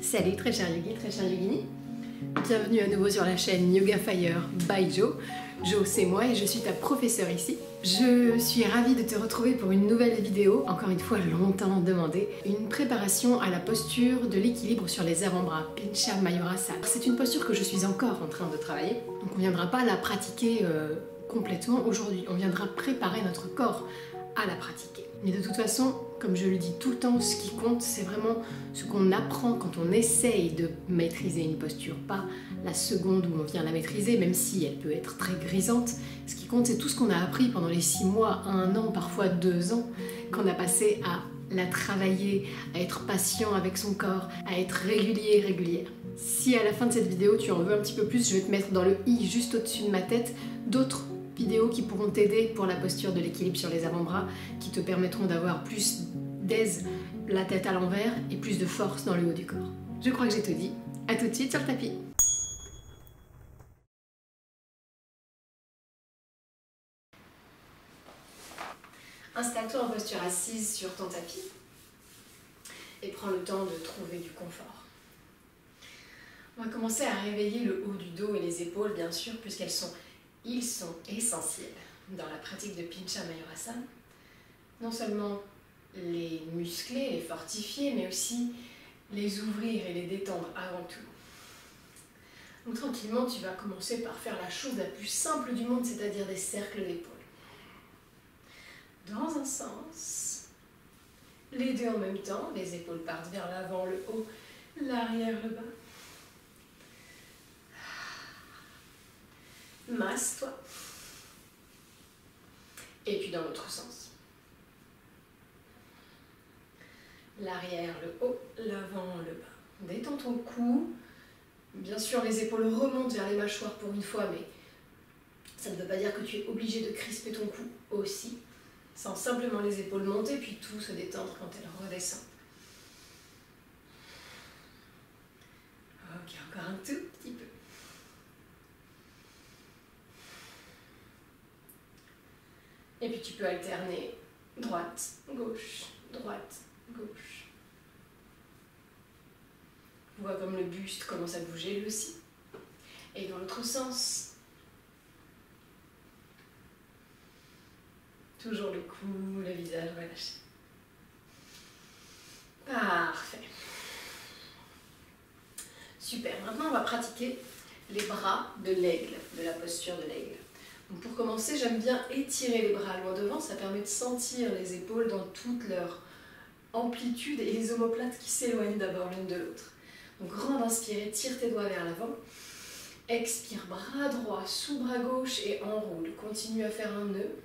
Salut très cher yogi, très cher yogini. Bienvenue à nouveau sur la chaîne Yoga Fire by Jo. Jo, c'est moi et je suis ta professeure ici. Je suis ravie de te retrouver pour une nouvelle vidéo, encore une fois longtemps demandée, une préparation à la posture de l'équilibre sur les avant-bras, Pincha Mayurasana. C'est une posture que je suis encore en train de travailler, donc on ne viendra pas la pratiquer complètement aujourd'hui, on viendra préparer notre corps à la pratiquer. Mais de toute façon, comme je le dis tout le temps, ce qui compte, c'est vraiment ce qu'on apprend quand on essaye de maîtriser une posture, pas la seconde où on vient la maîtriser, même si elle peut être très grisante. Ce qui compte, c'est tout ce qu'on a appris pendant les 6 mois, 1 an, parfois 2 ans, qu'on a passé à la travailler, à être patient avec son corps, à être régulier, régulière. Si à la fin de cette vidéo, tu en veux un petit peu plus, je vais te mettre dans le i juste au-dessus de ma tête d'autres vidéos qui pourront t'aider pour la posture de l'équilibre sur les avant-bras, qui te permettront d'avoir plus d'aise, la tête à l'envers et plus de force dans le haut du corps. Je crois que j'ai tout dit. À tout de suite sur le tapis. Installe-toi en posture assise sur ton tapis et prends le temps de trouver du confort. On va commencer à réveiller le haut du dos et les épaules, bien sûr, ils sont essentiels dans la pratique de Pincha Mayurasana. Non seulement les muscler, les fortifier, mais aussi les ouvrir et les détendre avant tout. Donc tranquillement, tu vas commencer par faire la chose la plus simple du monde, c'est-à-dire des cercles d'épaule. Dans un sens, les deux en même temps, les épaules partent vers l'avant, le haut, l'arrière, le bas. Masse-toi. Et puis dans l'autre sens. L'arrière, le haut, l'avant, le bas. Détends ton cou. Bien sûr, les épaules remontent vers les mâchoires pour une fois, mais ça ne veut pas dire que tu es obligé de crisper ton cou aussi. Sens simplement les épaules monter, puis tout se détendre quand elles redescendent. Ok, encore un tout petit peu. Et puis tu peux alterner droite, gauche, droite, gauche. Vois comme le buste commence à bouger lui aussi. Et dans l'autre sens. Toujours le cou, le visage relâché. Parfait. Super. Maintenant, on va pratiquer les bras de l'aigle, de la posture de l'aigle. Donc pour commencer, j'aime bien étirer les bras loin devant. Ça permet de sentir les épaules dans toute leur amplitude et les omoplates qui s'éloignent d'abord l'une de l'autre. Donc grande inspire, tire tes doigts vers l'avant. Expire, bras droit sous bras gauche et enroule. Continue à faire un nœud.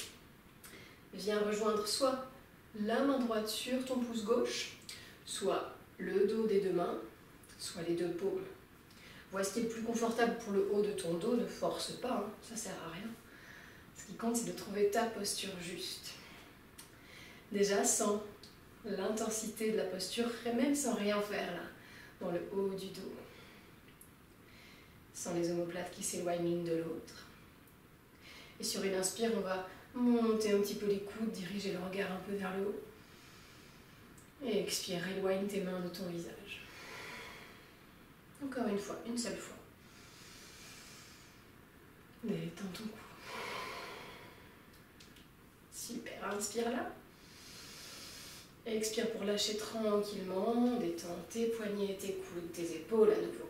Viens rejoindre soit la main droite sur ton pouce gauche, soit le dos des deux mains, soit les deux paumes. Vois ce qui est le plus confortable pour le haut de ton dos, ne force pas, hein, ça sert à rien. Ce qui compte, c'est de trouver ta posture juste. Déjà, sens l'intensité de la posture, même sans rien faire là, dans le haut du dos. Sens les omoplates qui s'éloignent l'une de l'autre. Et sur une inspire, on va monter un petit peu les coudes, diriger le regard un peu vers le haut. Et expire, éloigne tes mains de ton visage. Encore une fois, une seule fois. Détends ton cou. Super, inspire là. Expire pour lâcher tranquillement. Détends tes poignets, tes coudes, tes épaules à nouveau.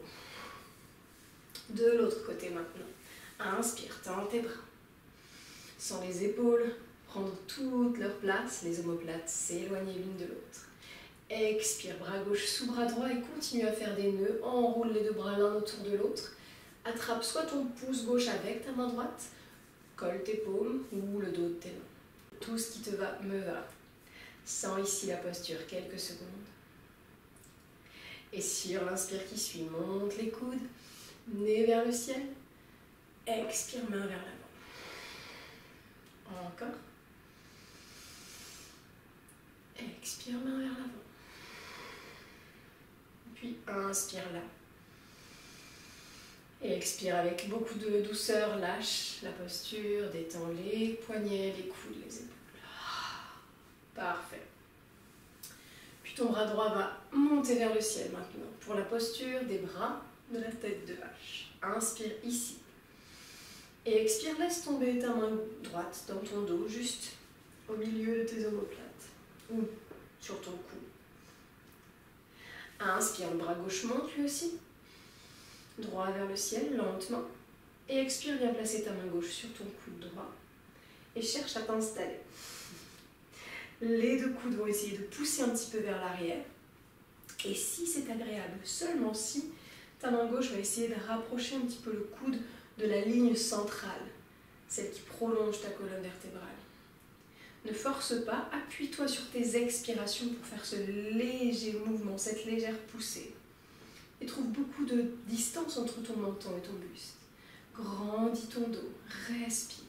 De l'autre côté maintenant. Inspire, tends tes bras. Sens les épaules prendre toute leur place, les omoplates s'éloigner l'une de l'autre. Expire, bras gauche sous bras droit et continue à faire des nœuds. Enroule les deux bras l'un autour de l'autre. Attrape soit ton pouce gauche avec ta main droite, colle tes paumes ou le dos de tes mains. Tout ce qui te va me va. Sens ici la posture quelques secondes. Et sur l'inspire qui suit, monte les coudes, nez vers le ciel. Expire, main vers l'avant. Encore. Expire, main vers l'avant. Puis inspire là. Et expire avec beaucoup de douceur, lâche la posture, détends les poignets, les coudes, les épaules. Ton bras droit va monter vers le ciel maintenant pour la posture des bras de la tête de vache. Inspire ici. Et expire, laisse tomber ta main droite dans ton dos, juste au milieu de tes omoplates ou sur ton cou. Inspire, le bras gauche monte lui aussi. Droit vers le ciel, lentement. Et expire, viens placer ta main gauche sur ton coude droit. Et cherche à t'installer. Les deux coudes vont essayer de pousser un petit peu vers l'arrière. Et si c'est agréable, seulement si, ta main gauche va essayer de rapprocher un petit peu le coude de la ligne centrale, celle qui prolonge ta colonne vertébrale. Ne force pas, appuie-toi sur tes expirations pour faire ce léger mouvement, cette légère poussée. Et trouve beaucoup de distance entre ton menton et ton buste. Grandis ton dos, respire.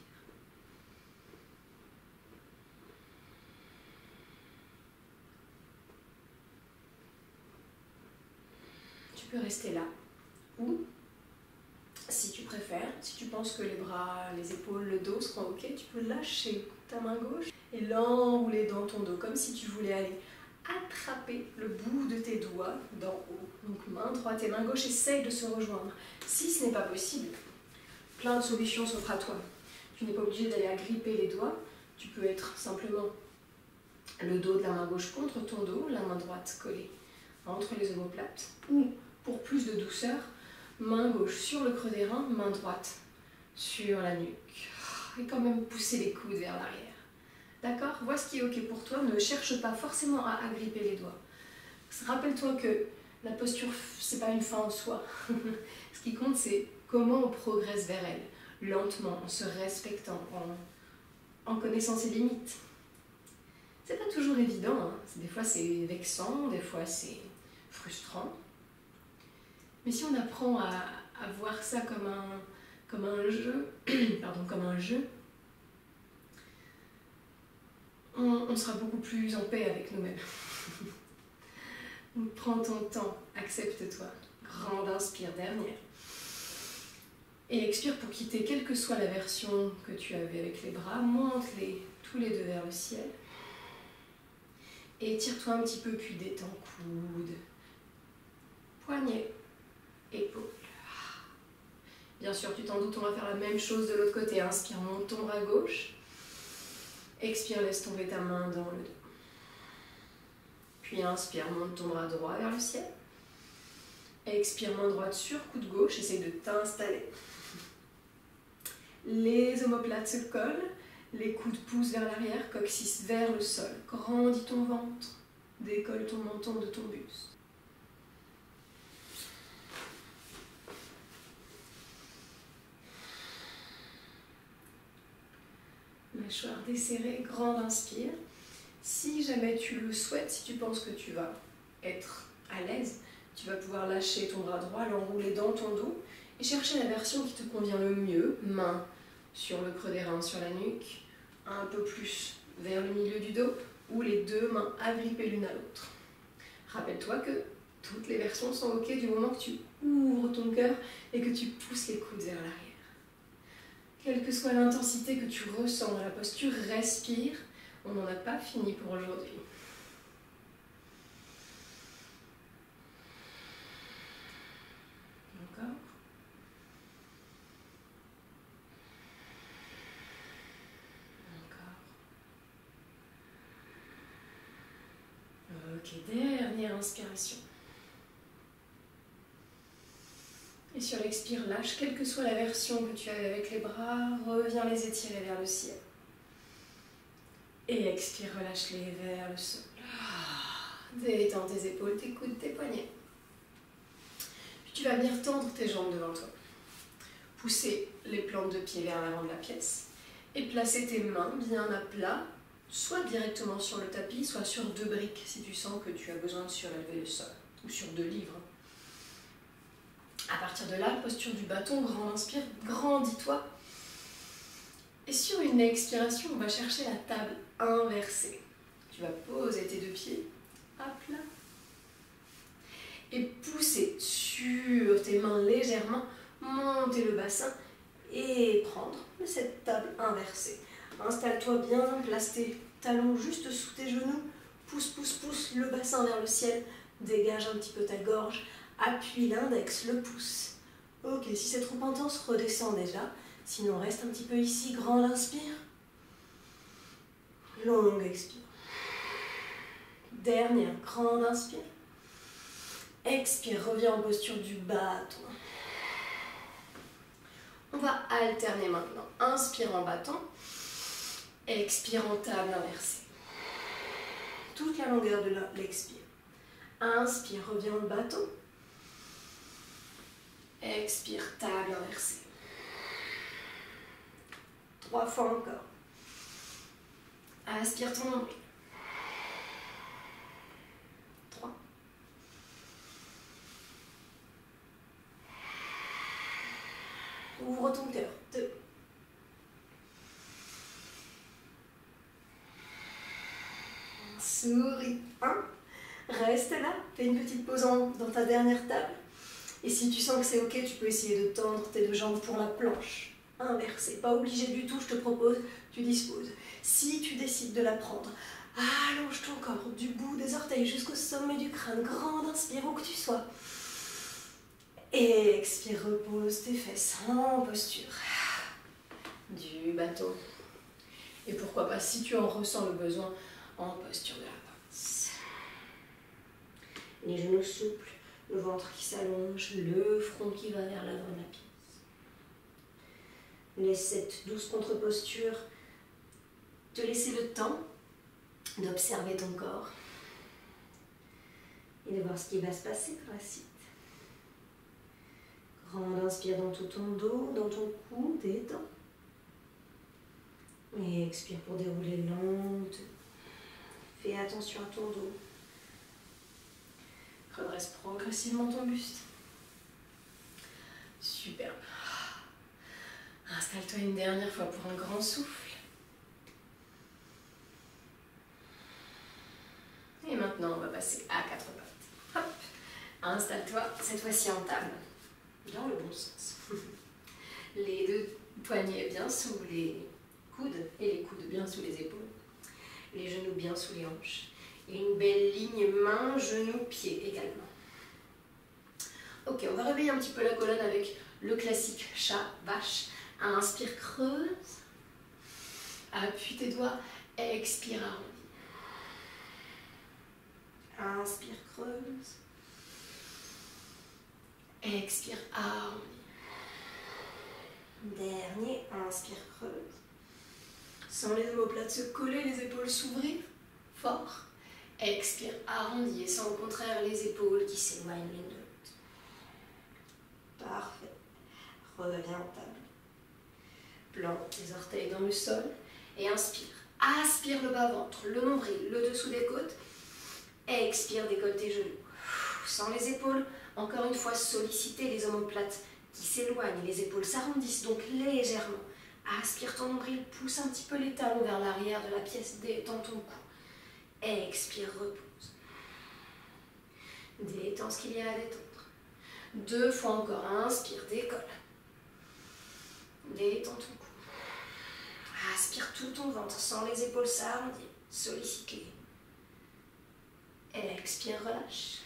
Tu peux rester là, ou si tu préfères, si tu penses que les bras, les épaules, le dos seront ok, tu peux lâcher ta main gauche et l'enrouler dans ton dos, comme si tu voulais aller attraper le bout de tes doigts d'en haut. Donc main droite et main gauche, essaye de se rejoindre. Si ce n'est pas possible, plein de solutions s'offrent à toi. Tu n'es pas obligé d'aller agripper les doigts, tu peux être simplement le dos de la main gauche contre ton dos, la main droite collée entre les omoplates, ou pour plus de douceur, main gauche sur le creux des reins, main droite sur la nuque. Et quand même pousser les coudes vers l'arrière. D'accord? Vois ce qui est ok pour toi. Ne cherche pas forcément à agripper les doigts. Rappelle-toi que la posture, c'est pas une fin en soi. Ce qui compte, c'est comment on progresse vers elle. Lentement, en se respectant, en connaissant ses limites. C'est pas toujours évident. Hein. Des fois, c'est vexant, des fois, c'est frustrant. Mais si on apprend à voir ça comme un jeu, comme un jeu, on sera beaucoup plus en paix avec nous-mêmes. Donc prends ton temps, accepte-toi. Grande inspire, dernière. Et expire pour quitter, quelle que soit la version que tu avais avec les bras, monte-les tous les deux vers le ciel. Et étire-toi un petit peu, puis détends coude, poignet, épaule. Bien sûr, tu t'en doutes, on va faire la même chose de l'autre côté. Inspire, monte ton bras gauche. Expire, laisse tomber ta main dans le dos. Puis inspire, monte ton bras droit vers le ciel. Expire, main droite sur coude gauche, essaye de t'installer. Les omoplates se collent, les coudes poussent vers l'arrière, coccyx vers le sol. Grandis ton ventre, décolle ton menton de ton buste. Mâchoire desserrée, grande inspire. Si jamais tu le souhaites, si tu penses que tu vas être à l'aise, tu vas pouvoir lâcher ton bras droit, l'enrouler dans ton dos et chercher la version qui te convient le mieux. Main sur le creux des reins, sur la nuque, un peu plus vers le milieu du dos ou les deux mains agrippées l'une à l'autre. Rappelle-toi que toutes les versions sont ok du moment que tu ouvres ton cœur et que tu pousses les coudes vers l'arrière. Quelle que soit l'intensité que tu ressens dans la posture, respire. On n'en a pas fini pour aujourd'hui. Encore. Encore. Ok, dernière inspiration. Et sur l'expire, lâche, quelle que soit la version que tu as avec les bras, reviens les étirer vers le ciel. Et expire, relâche-les vers le sol. Détends tes épaules, tes coudes, tes poignets. Puis tu vas venir tendre tes jambes devant toi. Pousser les plantes de pied vers l'avant de la pièce. Et placer tes mains bien à plat, soit directement sur le tapis, soit sur deux briques, si tu sens que tu as besoin de surélever le sol, ou sur deux livres. À partir de là, posture du bâton, grand inspire, grandis-toi. Et sur une expiration, on va chercher la table inversée. Tu vas poser tes deux pieds à plat. Et pousser sur tes mains légèrement, monter le bassin et prendre cette table inversée. Installe-toi bien, place tes talons juste sous tes genoux, pousse le bassin vers le ciel. Dégage un petit peu ta gorge. Appuie l'index, le pouce. Ok, si c'est trop intense, redescends déjà. Sinon, reste un petit peu ici. Grande inspire. Longue expire. Dernière, grande inspire. Expire, reviens en posture du bâton. On va alterner maintenant. Inspire en bâton. Expire en table inversée. Toute la longueur de l'expire. Inspire, reviens en bâton. Expire, table inversée. 3 fois encore. Aspire ton nombril. 3. Ouvre ton cœur. 2. Souris. 1. Reste là. Fais une petite pause dans ta dernière table. Et si tu sens que c'est ok, tu peux essayer de tendre tes 2 jambes pour la planche. Inversée. Pas obligé du tout, je te propose, tu disposes. Si tu décides de la prendre, allonge ton corps du bout des orteils jusqu'au sommet du crâne. Grande inspire où que tu sois. Et expire, repose tes fesses en posture du bâton. Et pourquoi pas, si tu en ressens le besoin, en posture de la pince. Les genoux souples, le ventre qui s'allonge, le front qui va vers l'avant de la pièce. Laisse cette douce contre-posture te laisser le temps d'observer ton corps et de voir ce qui va se passer par la suite. Grande inspire dans tout ton dos, dans ton cou, détends. Et expire pour dérouler lente. Fais attention à ton dos. Redresse progressivement ton buste. Superbe. Installe-toi une dernière fois pour un grand souffle. Et maintenant, on va passer à 4 pattes. Hop. Installe-toi, cette fois-ci en table. Dans le bon sens. Les 2 poignets bien sous les coudes et les coudes bien sous les épaules. Les genoux bien sous les hanches. Et une belle ligne main, genou, pied également. Ok, on va réveiller un petit peu la colonne avec le classique chat, vache. Inspire, creuse. Appuie tes doigts. Expire, arrondis. Inspire, creuse. Expire, arrondis. Dernier, inspire, creuse. Sens les omoplates se coller, les épaules s'ouvrir. Fort. Expire, arrondis. Et sens au contraire les épaules qui s'éloignent l'une de l'autre. Parfait. Reviens en table. Plante les orteils dans le sol et inspire. Aspire le bas-ventre, le nombril, le dessous des côtes. Expire, décolle tes genoux. Sens les épaules, encore une fois, solliciter les omoplates qui s'éloignent. Les épaules s'arrondissent donc légèrement. Aspire ton nombril, pousse un petit peu les talons vers l'arrière de la pièce, détends ton cou. Expire, repose. Détends ce qu'il y a à détendre. 2 fois encore, inspire, décolle. Détends ton cou. Aspire tout ton ventre, sens les épaules s'arrondir, sollicite-les. Expire, relâche.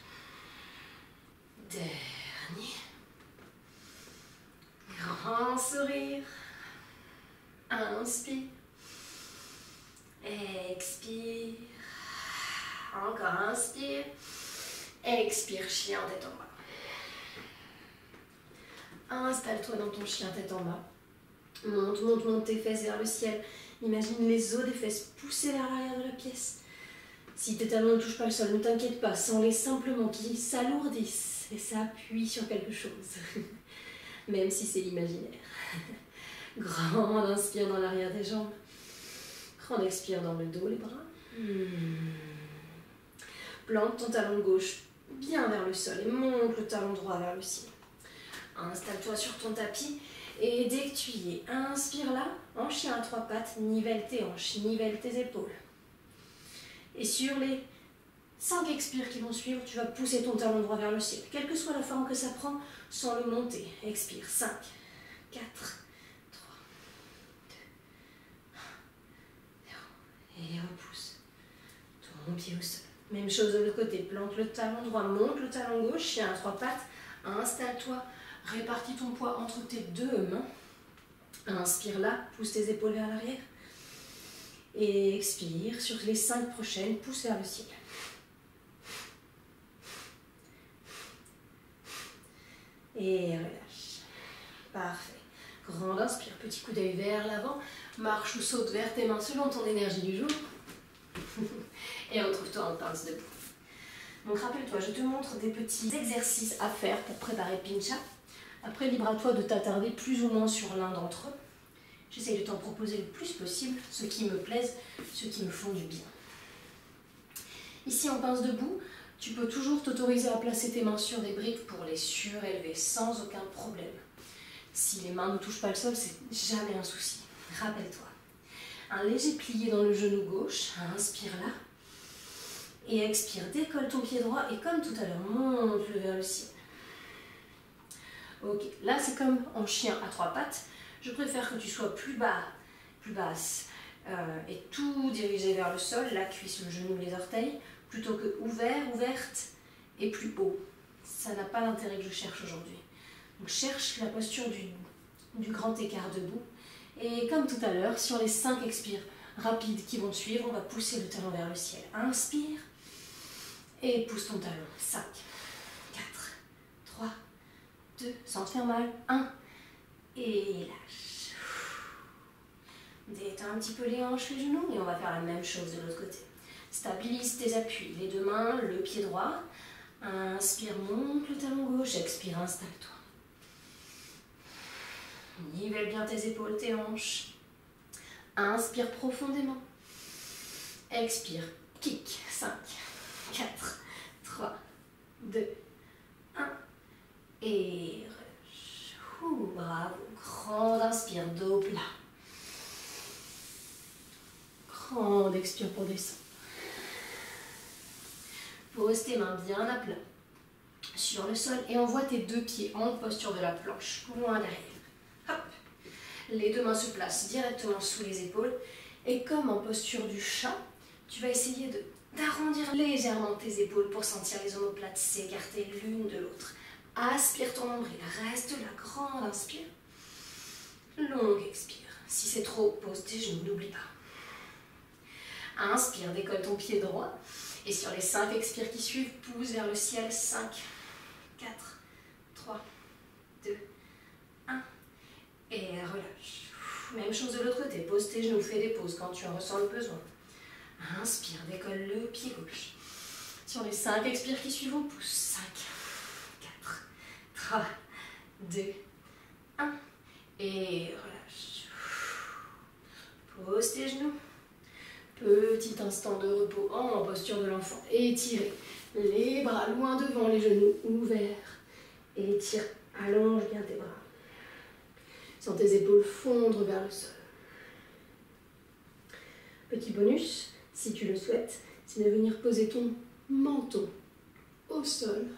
Dernier. Grand sourire. Inspire. Expire. Encore inspire. Expire, chien tête en bas. Installe-toi dans ton chien tête en bas. Monte tes fesses vers le ciel. Imagine les os des fesses pousser vers l'arrière de la pièce. Si tes talons ne touchent pas le sol, ne t'inquiète pas, sens-les simplement qui s'alourdissent et s'appuient sur quelque chose. Même si c'est l'imaginaire. Grande inspire dans l'arrière des jambes. Grande expire dans le dos, les bras. Plante ton talon gauche bien vers le sol et monte le talon droit vers le ciel. Installe-toi sur ton tapis. Et dès que tu y es, inspire là, en chien à 3 pattes, nivelle tes hanches, nivelle tes épaules. Et sur les 5 expires qui vont suivre, tu vas pousser ton talon droit vers le ciel. Quelle que soit la forme que ça prend, sans le monter. Expire, 5, 4, 3, 2, 1, 0. Et repousse ton Bon pied au sol. Même chose de l'autre côté, plante le talon droit, monte le talon gauche, chien à 3 pattes, installe-toi, répartis ton poids entre tes 2 mains. Inspire là, pousse tes épaules vers l'arrière. Et expire, sur les 5 prochaines, pousse vers le ciel. Et relâche. Parfait. Grande inspire, petit coup d'œil vers l'avant, marche ou saute vers tes mains selon ton énergie du jour. Et retrouve-toi en pince debout. Donc rappelle-toi, je te montre des petits exercices à faire pour préparer Pincha. Après, libre à toi de t'attarder plus ou moins sur l'un d'entre eux. J'essaye de t'en proposer le plus possible, ceux qui me plaisent, ceux qui me font du bien. Ici en pince debout, tu peux toujours t'autoriser à placer tes mains sur des briques pour les surélever sans aucun problème. Si les mains ne touchent pas le sol, c'est jamais un souci. Rappelle-toi. Un léger plié dans le genou gauche, inspire là. Et expire, décolle ton pied droit et comme tout à l'heure, monte-le vers le ciel. Ok, là c'est comme en chien à 3 pattes. Je préfère que tu sois plus bas, plus basse et tout dirigé vers le sol, la cuisse, le genou, les orteils, plutôt que ouvert, ouverte et plus haut. Ça n'a pas l'intérêt que je cherche aujourd'hui. Donc cherche la posture du grand écart debout. Et comme tout à l'heure, sur les 5 expires rapides qui vont suivre, on va pousser le talon vers le ciel. Inspire et pousse ton talon. 5, 4, 3, 2, sans te faire mal. 1 et lâche. Détends un petit peu les hanches, les genoux et on va faire la même chose de l'autre côté. Stabilise tes appuis, les 2 mains, le pied droit. Inspire, monte le talon gauche, expire, installe-toi. Nivelle bien tes épaules, tes hanches. Inspire profondément. Expire, kick. 5, 4, 3, 2, 1. Et relâche. Bravo. Grande inspire, dos plat. Grande expire pour descendre. Pose tes mains bien à plat sur le sol et envoie tes 2 pieds en posture de la planche, loin derrière. Hop. Les 2 mains se placent directement sous les épaules et comme en posture du chat, tu vas essayer d'arrondir légèrement tes épaules pour sentir les omoplates s'écarter l'une de l'autre. Aspire ton nombril, reste là, grande inspire, longue expire. Si c'est trop, pose tes genoux, n'oublie pas. Inspire, décolle ton pied droit et sur les 5 expires qui suivent, pousse vers le ciel. 5, 4, 3, 2, 1 et relâche. Même chose de l'autre côté, pose tes genoux, fais des pauses quand tu en ressens le besoin. Inspire, décolle le pied gauche. Sur les 5 expires qui suivent, on pousse. 5, 4, 3, 2, 1 et relâche. Pose tes genoux. Petit instant de repos en posture de l'enfant. Étirez les bras loin devant, les genoux ouverts. Étire, allonge bien tes bras. Sens tes épaules fondre vers le sol. Petit bonus, si tu le souhaites, c'est de venir poser ton menton au sol,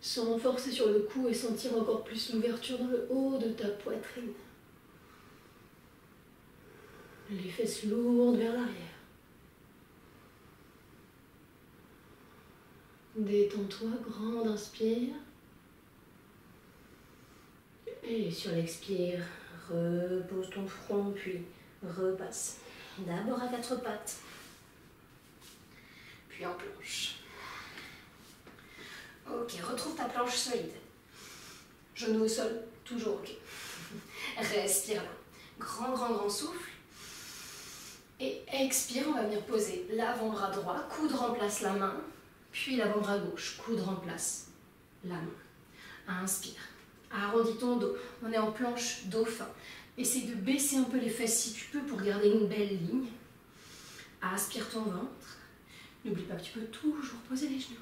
sans forcer sur le cou et sentir encore plus l'ouverture dans le haut de ta poitrine. Les fesses lourdes vers l'arrière. Détends-toi, grande inspire. Et sur l'expire, repose ton front, puis repasse. D'abord à 4 pattes, puis en planche. Ok, retrouve ta planche solide. Genoux au sol, toujours ok. Respire là. Grand souffle. Et expire, on va venir poser l'avant-bras droit, coude remplace la main, puis l'avant-bras gauche, coude remplace la main. Inspire, arrondis ton dos, on est en planche dauphin. Essaye de baisser un peu les fesses si tu peux pour garder une belle ligne. Aspire ton ventre. N'oublie pas que tu peux toujours poser les genoux.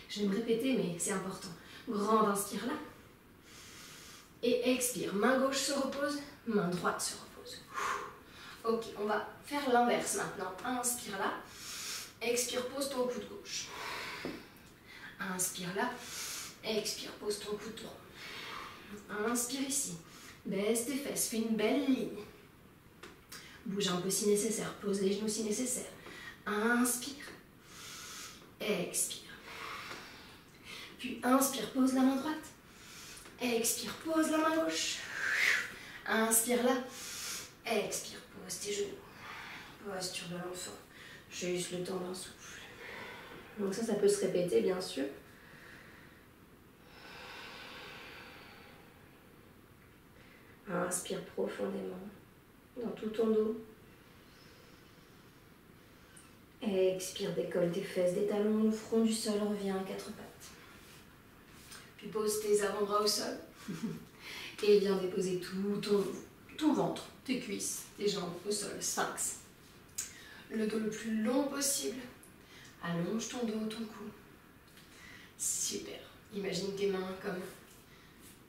Je vais me répéter, mais c'est important. Grande inspire là. Et expire, main gauche se repose, main droite se repose. Ok, on va faire l'inverse maintenant. Inspire là. Expire, pose ton coude gauche. Inspire là. Expire, pose ton coude droit. Inspire ici. Baisse tes fesses, fais une belle ligne. Bouge un peu si nécessaire, pose les genoux si nécessaire. Inspire. expire. Puis inspire, pose la main droite. Expire, pose la main gauche. Inspire là. Expire, pose tes genoux. Posture de l'enfant. Juste le temps d'un souffle. Donc ça peut se répéter bien sûr. Inspire profondément dans tout ton dos. Expire, décolle tes fesses, des talons au front du sol, reviens à quatre pattes. Puis pose tes avant-bras au sol. Et viens déposer tout ton ventre, tes cuisses, tes jambes au sol, sphinx. Le dos le plus long possible. Allonge ton dos, ton cou. Super. Imagine tes mains comme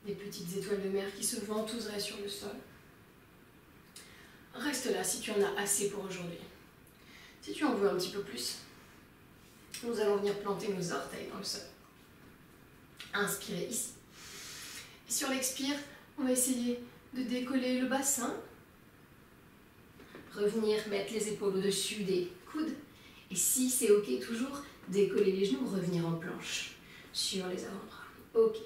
des petites étoiles de mer qui se ventouseraient sur le sol. Reste là si tu en as assez pour aujourd'hui. Si tu en veux un petit peu plus, nous allons venir planter nos orteils dans le sol. Inspirez ici. Et sur l'expire, on va essayer de décoller le bassin. Revenir mettre les épaules au-dessus des coudes. Et si c'est ok toujours, décoller les genoux, revenir en planche sur les avant-bras. Ok.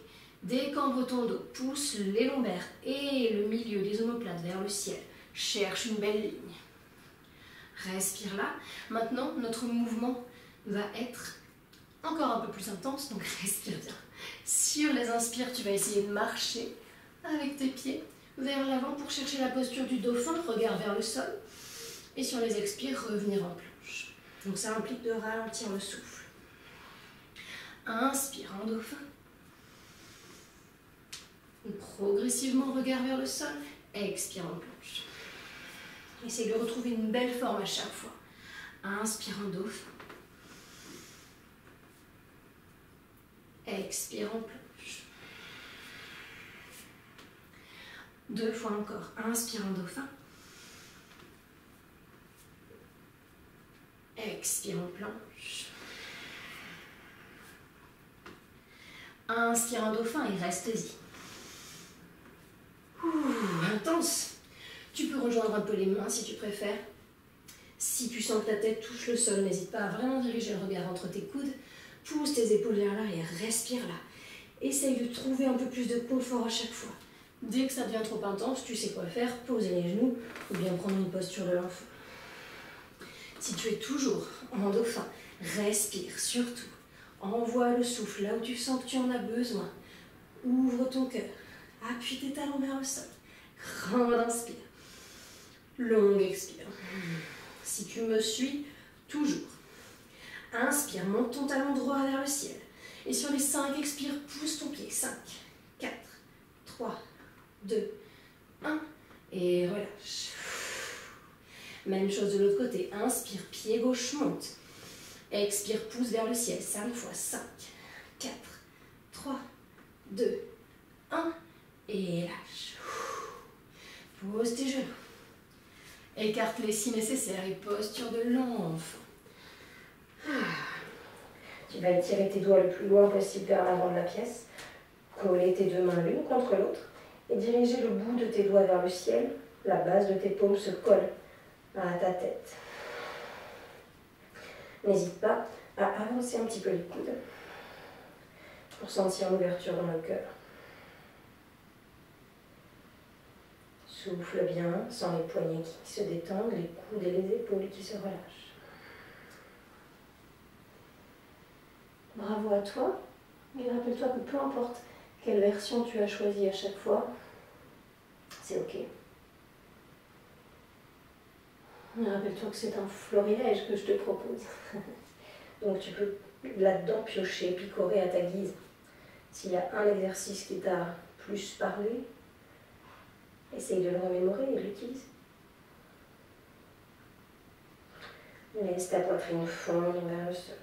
Décambre ton dos, pousse les lombaires et le milieu des omoplates vers le ciel. Cherche une belle ligne. Respire là. Maintenant, notre mouvement va être encore un peu plus intense, donc respire bien. Sur les inspires, tu vas essayer de marcher avec tes pieds vers l'avant pour chercher la posture du dauphin, regard vers le sol. Et sur les expires, revenir en planche. Donc ça implique de ralentir le souffle. Inspire en dauphin. Progressivement, regard vers le sol. Expire en planche. Essaye de retrouver une belle forme à chaque fois. Inspire en dauphin. Expire en planche. 2 fois encore. Inspire en dauphin. Expire en planche. Inspire en dauphin et reste-y. Intense. Tu peux rejoindre un peu les mains si tu préfères. Si tu sens que ta tête touche le sol, n'hésite pas à vraiment diriger le regard entre tes coudes. Pousse tes épaules vers l'arrière, respire là. Essaye de trouver un peu plus de confort à chaque fois. Dès que ça devient trop intense, tu sais quoi faire, poser les genoux ou bien prendre une posture de l'enfant. Si tu es toujours en dauphin, respire surtout. Envoie le souffle là où tu sens que tu en as besoin. Ouvre ton cœur. Appuie tes talons vers le sol. Grande inspire. Longue expire. Si tu me suis, toujours. Inspire, monte ton talon droit vers le ciel. Et sur les 5 expires, pousse ton pied. 5, 4, 3, 2, 1. Et relâche. Même chose de l'autre côté. Inspire, pied gauche monte. Expire, pousse vers le ciel. 5 fois. 5, 4, 3, 2, 1. Et lâche. Pose tes genoux. Écarte-les si nécessaire et posture de l'enfant. Tu vas étirer tes doigts le plus loin possible vers l'avant de la pièce. Coller tes 2 mains l'une contre l'autre et diriger le bout de tes doigts vers le ciel. La base de tes paumes se colle à ta tête. N'hésite pas à avancer un petit peu les coudes pour sentir l'ouverture dans le cœur. Souffle bien, sans les poignets qui se détendent, les coudes et les épaules qui se relâchent. Bravo à toi, et rappelle-toi que peu importe quelle version tu as choisie à chaque fois, c'est ok. Et rappelle-toi que c'est un florilège que je te propose. Donc tu peux là-dedans piocher, picorer à ta guise. S'il y a un exercice qui t'a plus parlé, essaye de le remémorer et de l'utiliser. Laisse ta poitrine fondre vers le sol.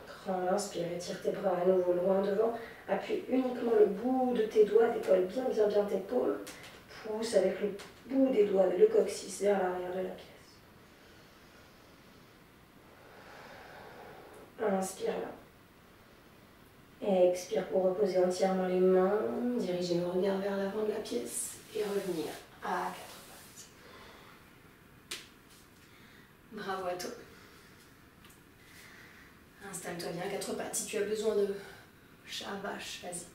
Prends l'inspire, étire tes bras à nouveau loin devant. Appuie uniquement le bout de tes doigts, décolle bien tes paumes. Pousse avec le bout des doigts le coccyx vers l'arrière de la pièce. Inspire là. Expire pour reposer entièrement les mains, diriger le regard vers l'avant de la pièce et revenir à 4 pattes. Bravo à toi. Installe-toi bien à quatre pattes. Si tu as besoin de chat, vache, vas-y.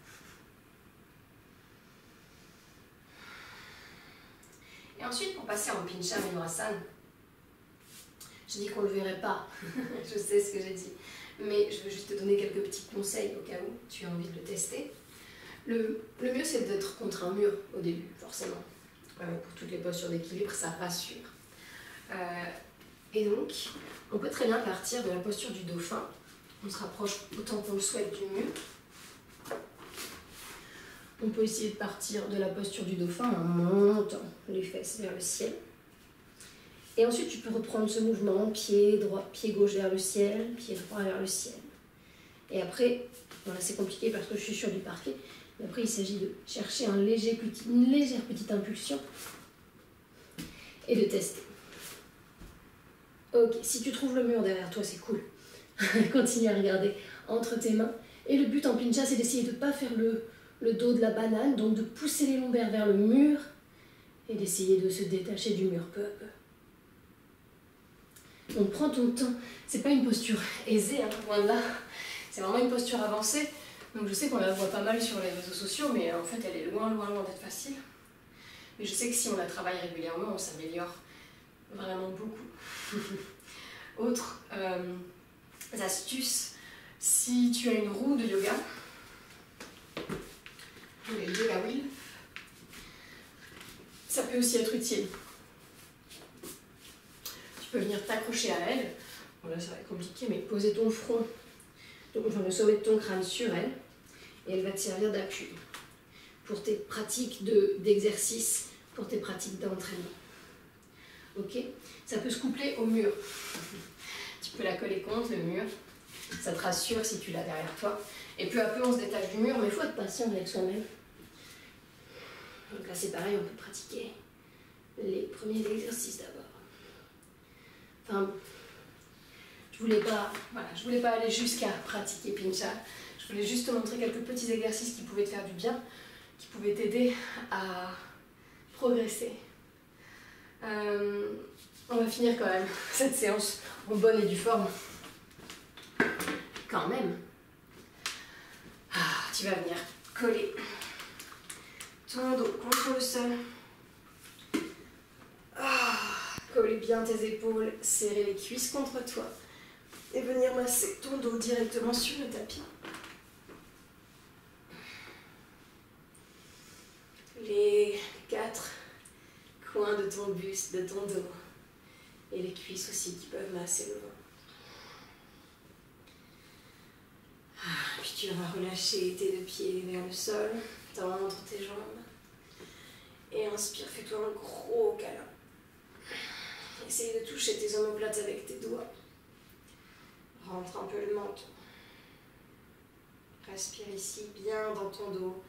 Et ensuite, pour passer en Pincha Menurasana, je dis qu'on ne le verrait pas. Je sais ce que j'ai dit. Mais je veux juste te donner quelques petits conseils au cas où tu as envie de le tester. Le mieux, c'est d'être contre un mur au début, forcément. Pour toutes les postures d'équilibre, ça rassure. Et donc, on peut très bien partir de la posture du dauphin. On se rapproche autant qu'on le souhaite du mur. On peut essayer de partir de la posture du dauphin en montant les fesses vers le ciel. Et ensuite, tu peux reprendre ce mouvement, pied droit, pied gauche vers le ciel, pied droit vers le ciel. Et après, voilà, c'est compliqué parce que je suis sur du parquet. Mais après, il s'agit de chercher une légère petite impulsion et de tester. Ok, si tu trouves le mur derrière toi, c'est cool. Continue à regarder entre tes mains. Et le but en Pincha, c'est d'essayer de ne pas faire le dos de la banane, donc de pousser les lombaires vers le mur et d'essayer de se détacher du mur peu à peu. Donc prends ton temps. C'est pas une posture aisée, hein, loin de là. C'est vraiment une posture avancée. Donc je sais qu'on la voit pas mal sur les réseaux sociaux, mais en fait elle est loin d'être facile. Mais je sais que si on la travaille régulièrement, on s'améliore vraiment beaucoup. Autre astuce, si tu as une roue de yoga, les yoga wheels, ça peut aussi être utile. Tu peux venir t'accrocher à elle. Bon là ça va être compliqué, mais poser ton front, donc enfin, le sommet de ton crâne sur elle, et elle va te servir d'appui pour tes pratiques d'exercice, pour tes pratiques d'entraînement. Ok? Ça peut se coupler au mur. Tu peux la coller contre le mur. Ça te rassure si tu l'as derrière toi. Et peu à peu, on se détache du mur, mais il faut être patient avec soi-même. Donc là, c'est pareil, on peut pratiquer les premiers exercices d'abord. Enfin, je voulais pas aller jusqu'à pratiquer Pincha. Je voulais juste te montrer quelques petits exercices qui pouvaient te faire du bien, qui pouvaient t'aider à progresser. On va finir quand même cette séance en bonne et due forme. Quand même. Tu vas venir coller ton dos contre le sol. Coller bien tes épaules, serrer les cuisses contre toi et venir masser ton dos directement sur le tapis. Les 4 coins de ton buste, de ton dos et les cuisses aussi qui peuvent masser le ventre. Puis tu vas relâcher tes deux pieds vers le sol, tendre tes jambes et inspire, fais-toi un gros câlin. Essaye de toucher tes omoplates avec tes doigts. Rentre un peu le menton. Respire ici, bien dans ton dos.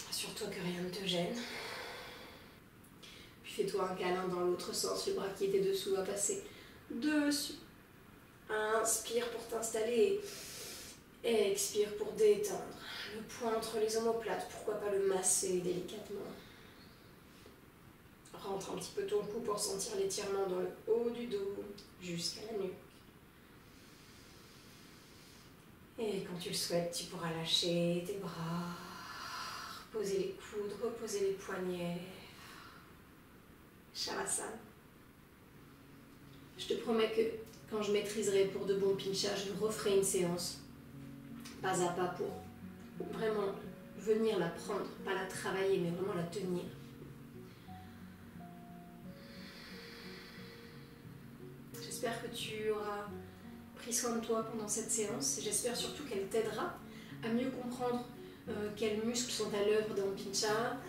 Assure-toi que rien ne te gêne. Puis fais-toi un câlin dans l'autre sens. Le bras qui était dessous va passer dessus. Inspire pour t'installer. Et expire pour détendre. Le poing entre les omoplates, pourquoi pas le masser délicatement. Rentre un petit peu ton cou pour sentir l'étirement dans le haut du dos jusqu'à la nuque. Et quand tu le souhaites, tu pourras lâcher tes bras, reposer les coudes, reposer les poignets. Shavasana. Je te promets que quand je maîtriserai pour de bons pinchas, je referai une séance pas à pas pour vraiment venir la prendre, pas la travailler, mais vraiment la tenir. J'espère que tu auras pris soin de toi pendant cette séance. J'espère surtout qu'elle t'aidera à mieux comprendre quels muscles sont à l'œuvre dans le Pincha,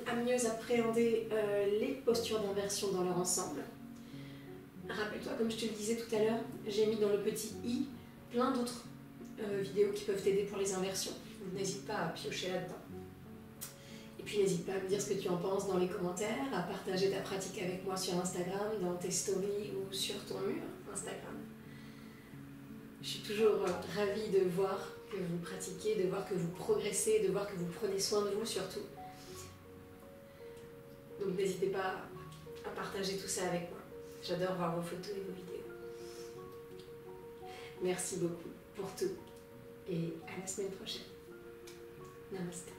à mieux appréhender les postures d'inversion dans leur ensemble. Rappelle-toi, comme je te le disais tout à l'heure, j'ai mis dans le petit i plein d'autres vidéos qui peuvent t'aider pour les inversions. N'hésite pas à piocher là-dedans. Et puis n'hésite pas à me dire ce que tu en penses dans les commentaires, à partager ta pratique avec moi sur Instagram, dans tes stories ou sur ton mur Instagram. Je suis toujours ravie de voir que vous pratiquez, de voir que vous progressez, de voir que vous prenez soin de vous surtout. Donc n'hésitez pas à partager tout ça avec moi. J'adore voir vos photos et vos vidéos. Merci beaucoup pour tout et à la semaine prochaine. Namaste.